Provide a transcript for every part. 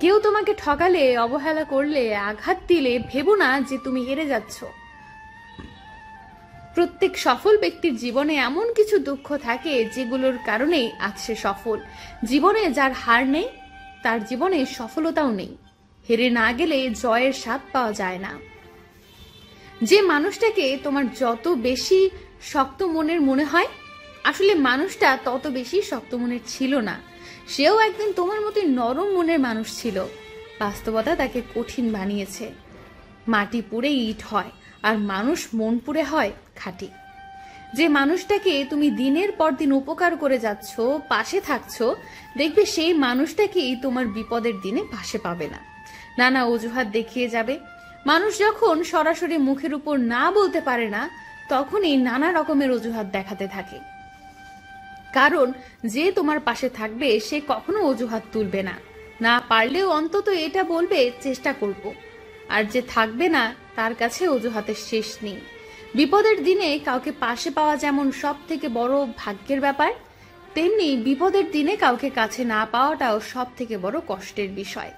কেউ তোমাকে ঠকালে, অবহেলা করলে, আঘাত দিলে ভেবো না যে তুমি হেরে যাচ্ছ। প্রত্যেক সফল ব্যক্তির জীবনে এমন কিছু দুঃখ থাকে যেগুলোর কারণেই আজ সে সফল। জীবনে যার হার নেই তার জীবনে সফলতাও নেই। হেরে না গেলে জয়ের স্বাদ পাওয়া যায় না। যে মানুষটাকে তোমার যত বেশি শক্ত মনের মনে হয়, আসলে মানুষটা তত বেশি শক্ত মনের ছিল না। সেও একদিন তোমার মতোই নরম মনের মানুষ ছিল। বাস্তবতা তাকে কঠিন বানিয়েছে। মাটি পুড়ে ইট হয়, আর মানুষ মন পুড়ে হয় খাঁটি। যে মানুষটাকে তুমি দিনের পর দিন উপকার করে যাচ্ছ, পাশে থাকছো, দেখবে সেই মানুষটাকেই তোমার বিপদের দিনে পাশে পাবে না, নানা অজুহাত দেখিয়ে যাবে। মানুষ যখন সরাসরি মুখের উপর না বলতে পারে না, তখনই নানা রকমের অজুহাত দেখাতে থাকে। কারণ যে তোমার পাশে থাকবে সে কখনো অজুহাত তুলবে না, না পারলেও অন্তত এটা বলবে চেষ্টা করব। আর যে থাকবে না তার কাছে অজুহাতের শেষ নেই। বিপদের দিনে কাউকে পাশে পাওয়া যেমন সব থেকে বড় ভাগ্যের ব্যাপার, তেমনি বিপদের দিনে কাউকে কাছে না পাওয়াটাও সব থেকে বড় কষ্টের বিষয়।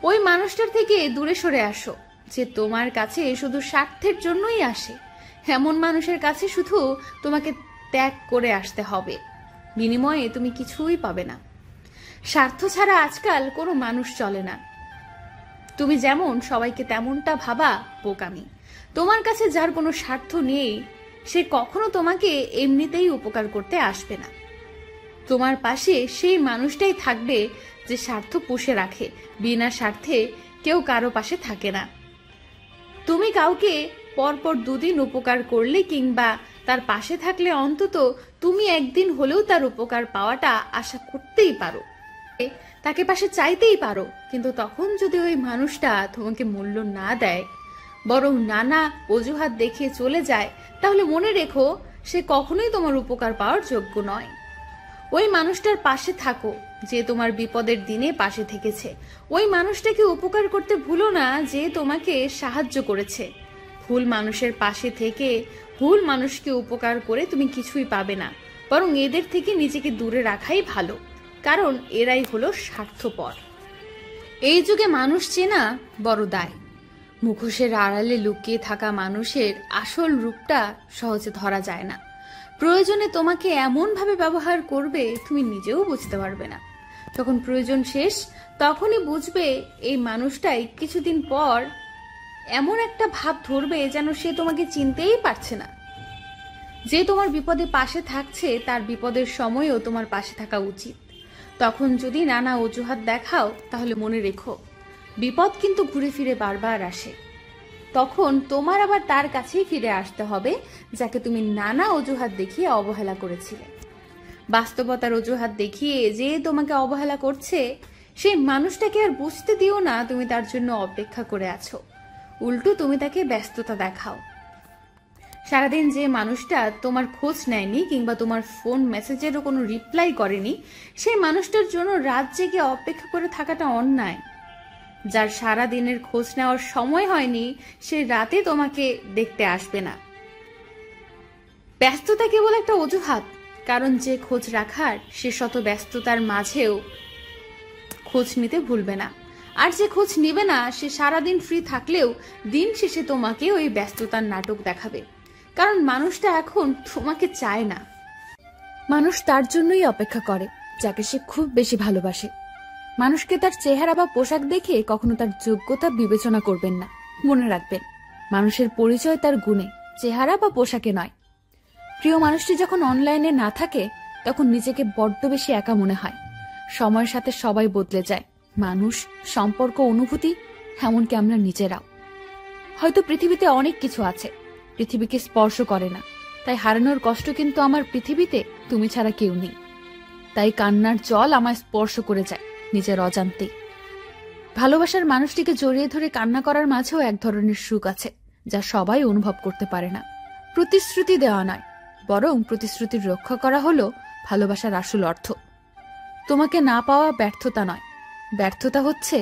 ওই মানুষটার থেকে দূরে সরে আসো যে তোমার কাছে শুধু স্বার্থের জন্যই আসে। এমন মানুষের কাছে শুধু তোমাকে ত্যাগ করে আসতে হবে, বিনিময়ে তুমি কিছুই পাবে না। স্বার্থ ছাড়া আজকাল কোনো মানুষ চলে না। তুমি যেমন সবাইকে তেমনটা ভাবা বোকামি। তোমার কাছে যার কোনো স্বার্থ নেই সে কখনো তোমাকে এমনিতেই উপকার করতে আসবে না। তোমার পাশে সেই মানুষটাই থাকবে যে স্বার্থ পুষে রাখে। বিনা স্বার্থে কেউ কারো পাশে থাকে না। তুমি কাউকে পরপর দুদিন উপকার করলে কিংবা তার পাশে থাকলে অন্তত তুমি একদিন হলেও তার উপকার পাওয়াটা আশা করতেই পারো, তাকে পাশে চাইতেই পারো। কিন্তু তখন যদি ওই মানুষটা তোমাকে মূল্য না দেয়, বরং নানা অজুহাত দেখিয়ে চলে যায়, তাহলে মনে রেখো সে কখনোই তোমার উপকার পাওয়ার যোগ্য নয়। ওই মানুষটার পাশে থাকো যে তোমার বিপদের দিনে পাশে থেকেছে। ওই মানুষটাকে উপকার করতে ভুলো না যে তোমাকে সাহায্য করেছে। ভুল মানুষের পাশে থেকে ভুল মানুষকে উপকার করে তুমি কিছুই পাবে না, বরং এদের থেকে নিজেকে দূরে রাখাই ভালো, কারণ এরাই হলো স্বার্থপর। এই যুগে মানুষ চেনা বড় দায়। মুখোশের আড়ালে লুকিয়ে থাকা মানুষের আসল রূপটা সহজে ধরা যায় না। প্রয়োজনে তোমাকে এমন ভাবে ব্যবহার করবে তুমি নিজেও বুঝতে পারবে না। যখন প্রয়োজন শেষ তখনই বুঝবে এই মানুষটাই কিছুদিন পর এমন একটা ভাব ধরবে যেন সে তোমাকে চিনতেই পারছে না। যে তোমার বিপদে পাশে থাকছে তার বিপদের সময়ও তোমার পাশে থাকা উচিত। তখন যদি নানা অজুহাত দেখাও তাহলে মনে রেখো বিপদ কিন্তু ঘুরে ফিরে বারবার আসে। তখন তোমার আবার তার কাছেই ফিরে আসতে হবে যাকে তুমি নানা অজুহাত দেখিয়ে অবহেলা করেছিলে। বাস্তবতার অজুহাত দেখিয়ে যে তোমাকে অবহেলা করছে সেই মানুষটাকে আর বুঝতে দিও না তুমি তার জন্য অপেক্ষা করে আছো। উল্টো তুমি তাকে ব্যস্ততা দেখাও। সারাদিন যে মানুষটা তোমার খোঁজ নেয়নি কিংবা তোমার ফোন মেসেজেরও কোনো রিপ্লাই করেনি, সেই মানুষটার জন্য রাত জেগে অপেক্ষা করে থাকাটা অন্যায়। যার সারা দিনের খোঁজ নেওয়ার সময় হয়নি সে রাতে তোমাকে দেখতে আসবে না। ব্যস্ততা কেবল একটা অজুহাত, কারণ যে খোঁজ রাখার সে শত ব্যস্ততার মাঝেও খোঁজ নিতে ভুলবে না। আর যে খোঁজ নিবে না সে সারাদিন ফ্রি থাকলেও দিন শেষে তোমাকে ওই ব্যস্ততার নাটক দেখাবে। কারণ মানুষটা এখন তোমাকে চায় না। মানুষ তার জন্যই অপেক্ষা করে যাকে সে খুব বেশি ভালোবাসে। মানুষকে তার চেহারা বা পোশাক দেখে কখনো তার যোগ্যতা বিবেচনা করবেন না। মনে রাখবেন, মানুষের পরিচয় তার গুণে, চেহারা বা পোশাকে নয়। প্রিয় মানুষটি যখন অনলাইনে না থাকে তখন নিজেকে বড্ড বেশি একা মনে হয়। সময়ের সাথে সবাই বদলে যায়, মানুষ, সম্পর্ক, অনুভূতি, এমনকি আমরা নিজেরাও। হয়তো পৃথিবীতে অনেক কিছু আছে, পৃথিবীকে স্পর্শ করে না, তাই হারানোর কষ্ট কিন্তু আমার পৃথিবীতে তুমি ছাড়া কেউ নেই। তাই কান্নার জল আমায় স্পর্শ করে যায় নিজের অজান্তেই। ভালোবাসার মানুষটিকে জড়িয়ে ধরে কান্না করার মাঝেও এক ধরনের সুখ আছে যা সবাই অনুভব করতে পারে না। প্রতিশ্রুতি দেওয়া নয়, বরং প্রতিশ্রুতির রক্ষা করা হলো ভালোবাসার আসল অর্থ। তোমাকে না পাওয়া ব্যর্থতা নয়, ব্যর্থতা হচ্ছে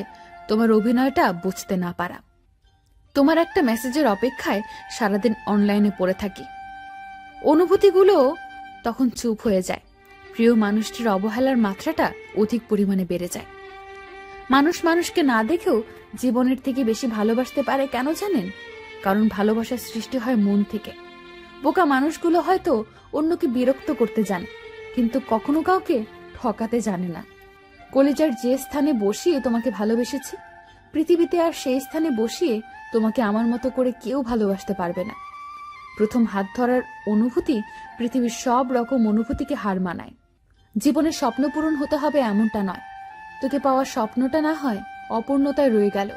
তোমার অভিনয়টা বুঝতে না পারা। তোমার একটা মেসেজের অপেক্ষায় সারাদিন অনলাইনে পড়ে থাকি। অনুভূতিগুলো তখন চুপ হয়ে যায়। প্রিয় মানুষটির অবহেলার মাত্রাটা অধিক পরিমাণে বেড়ে যায়। মানুষ মানুষকে না দেখেও জীবনের থেকে বেশি ভালোবাসতে পারে, কেন জানেন? কারণ ভালোবাসার সৃষ্টি হয় মন থেকে। বোকা মানুষগুলো হয়তো অন্যকে বিরক্ত করতে জানে, কিন্তু কখনো কাউকে ঠকাতে জানে না। কলিজার যে স্থানে বসিয়ে তোমাকে ভালোবেসেছি, পৃথিবীতে আর সেই স্থানে বসিয়ে তোমাকে আমার মতো করে কেউ ভালোবাসতে পারবে না। প্রথম হাত ধরার অনুভূতি পৃথিবীর সব রকম অনুভূতিকে হার মানায়। জীবনের স্বপ্ন পূরণ হতে হবে এমনটা নয়। তোকে পাওয়ার স্বপ্নটা না হয় অপূর্ণতায় রয়ে গেল।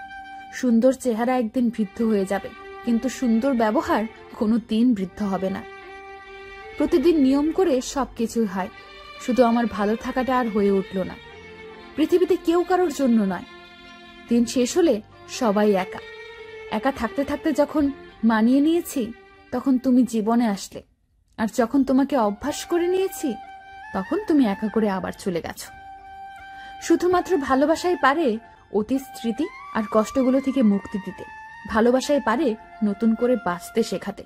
সুন্দর চেহারা একদিন বৃদ্ধ হয়ে যাবে, কিন্তু সুন্দর ব্যবহার কোনো দিন বৃদ্ধ হবে না। প্রতিদিন নিয়ম করে সবকিছুই হয়, শুধু আমার ভালো থাকাটা আর হয়ে উঠল না। পৃথিবীতে কেউ কারোর জন্য নয়। দিন শেষ হলে সবাই একা। একা থাকতে থাকতে যখন মানিয়ে নিয়েছি, তখন তুমি জীবনে আসলে, আর যখন তোমাকে অভ্যাস করে নিয়েছি, তখন তুমি একা করে আবার চলে গেছো। শুধুমাত্র ভালোবাসাই পারে অতীত স্মৃতি আর কষ্টগুলো থেকে মুক্তি দিতে। ভালোবাসাই পারে নতুন করে বাঁচতে শেখাতে।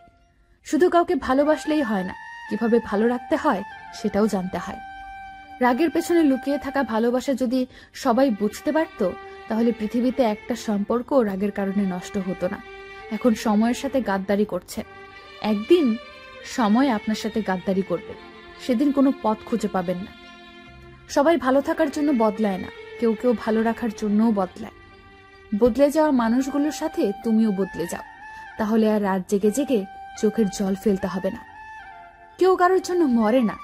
শুধু কাউকে ভালোবাসলেই হয় না, কিভাবে ভালো রাখতে হয় সেটাও জানতে হয়। রাগের পেছনে লুকিয়ে থাকা ভালোবাসা যদি সবাই বুঝতে পারত, তাহলে পৃথিবীতে একটা সম্পর্ক রাগের কারণে নষ্ট হতো না। এখন সময়ের সাথে গাদ্দারি করছে, একদিন সময় আপনার সাথে গাদ্দারি করবে, সেদিন কোনো পথ খুঁজে পাবেন না। সবাই ভালো থাকার জন্য বদলায় না, কেউ কেউ ভালো রাখার জন্যও বদলায়। বদলে যাওয়া মানুষগুলোর সাথে তুমিও বদলে যাও, তাহলে আর রাত জেগে জেগে চোখের জল ফেলতে হবে না। কেউ কারোর জন্য মরে না,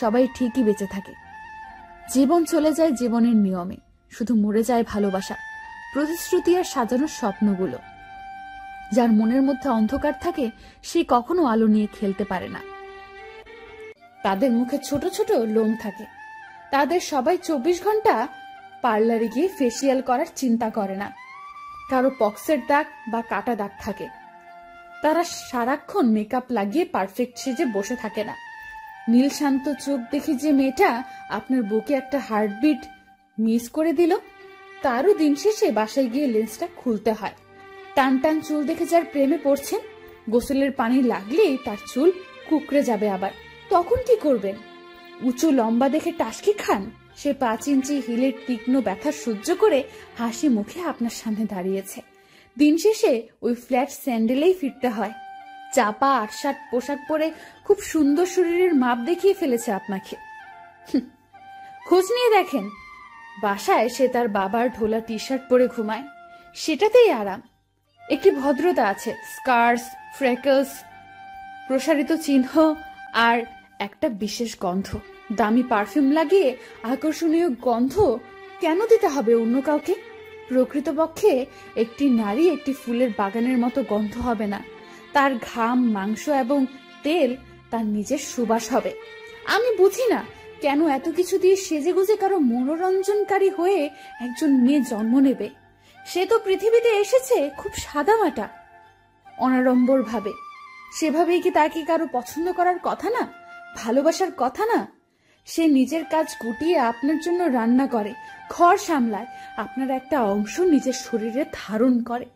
সবাই ঠিকই বেঁচে থাকে। জীবন চলে যায় জীবনের নিয়মে, শুধু মরে যায় ভালোবাসা, প্রতিশ্রুতি আর সাজানোর স্বপ্নগুলো। যার মনের মধ্যে অন্ধকার থাকে, সে কখনো আলো নিয়ে খেলতে পারে না। তাদের মুখে ছোট ছোট লোম থাকে, তাদের সবাই 24 ঘন্টা পার্লারে গিয়ে ফেসিয়াল করার চিন্তা করে না। কারো পক্সের দাগ বা কাটা দাগ থাকে, তারা সারাক্ষণ মেকআপ লাগিয়ে পারফেক্ট সেজে বসে থাকে না। নীল শান্ত চোখ দেখে যে মেয়েটা আপনার বুকে একটা হার্টবিট মিস করে দিল, তারও দিন শেষে বাসায় গিয়ে লেন্সটা খুলতে হয়। টান টান চুল দেখে যার প্রেমে পড়ছেন, গোসলের পানি লাগলেই তার চুল কুকড়ে যাবে আবার, তখন কি করবেন? উঁচু লম্বা দেখে টাসকি খান, সে 5 ইঞ্চি হিলের তীক্ষ্ণ ব্যথা সহ্য করে হাসি মুখে আপনার সামনে দাঁড়িয়েছে। দিন শেষে ওই ফ্ল্যাট স্যান্ডেলেই ফিরতে হয়। চাপা 8-8 পোশাক পরে খুব সুন্দর শরীরের মাপ দেখিয়ে ফেলেছে আপনাকে। খোঁজ নিয়ে দেখেন, বাসায় সে তার বাবার ঢোলা টি শার্ট পরে ঘুমায়, সেটাতেই আরাম। একটি ভদ্রতা আছে, স্কার্স, ফ্রেকলস, প্রসারিত চিহ্ন আর একটা বিশেষ গন্ধ। দামি পারফিউম লাগিয়ে আকর্ষণীয় গন্ধ কেন দিতে হবে অন্য কাউকে? প্রকৃতপক্ষে একটি নারী একটি ফুলের বাগানের মতো গন্ধ হবে না, তার ঘাম, মাংস এবং তেল তার নিজের সুবাস হবে। আমি বুঝি না কেন এত কিছু দিয়ে সেজেগুজে কারো মনোরঞ্জনকারী হয়ে একজন মেয়ে জন্ম নেবে। সে তো পৃথিবীতে এসেছে খুব সাদামাটা, অনাড়ম্বর ভাবে। সেভাবেই কি তাকে কারো পছন্দ করার কথা না, ভালোবাসার কথা না? সে নিজের কাজ গুটিয়ে আপনার জন্য রান্না করে, ঘর সামলায়, আপনার একটা অংশ নিজের শরীরে ধারণ করে।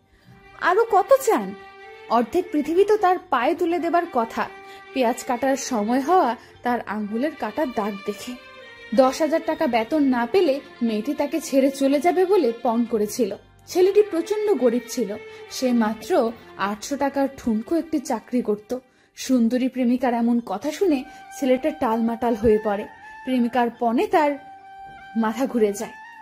আরো কত চান? অর্ধেক পৃথিবী তো তার পায়ে তুলে দেবার কথা, পেঁয়াজ কাটার সময় হওয়া তার আঙ্গুলের কাটার দাগ দেখে। 10,000 টাকা বেতন না পেলে মেয়েটি তাকে ছেড়ে চলে যাবে বলে পণ করেছিল। ছেলেটি প্রচন্ড গরিব ছিল, সে মাত্র 800 টাকার ঠুনকো একটি চাকরি করত। সুন্দরী প্রেমিকার এমন কথা শুনে ছেলেটা টালমাটাল হয়ে পড়ে। প্রেমিকার পণে তার মাথা ঘুরে যায়।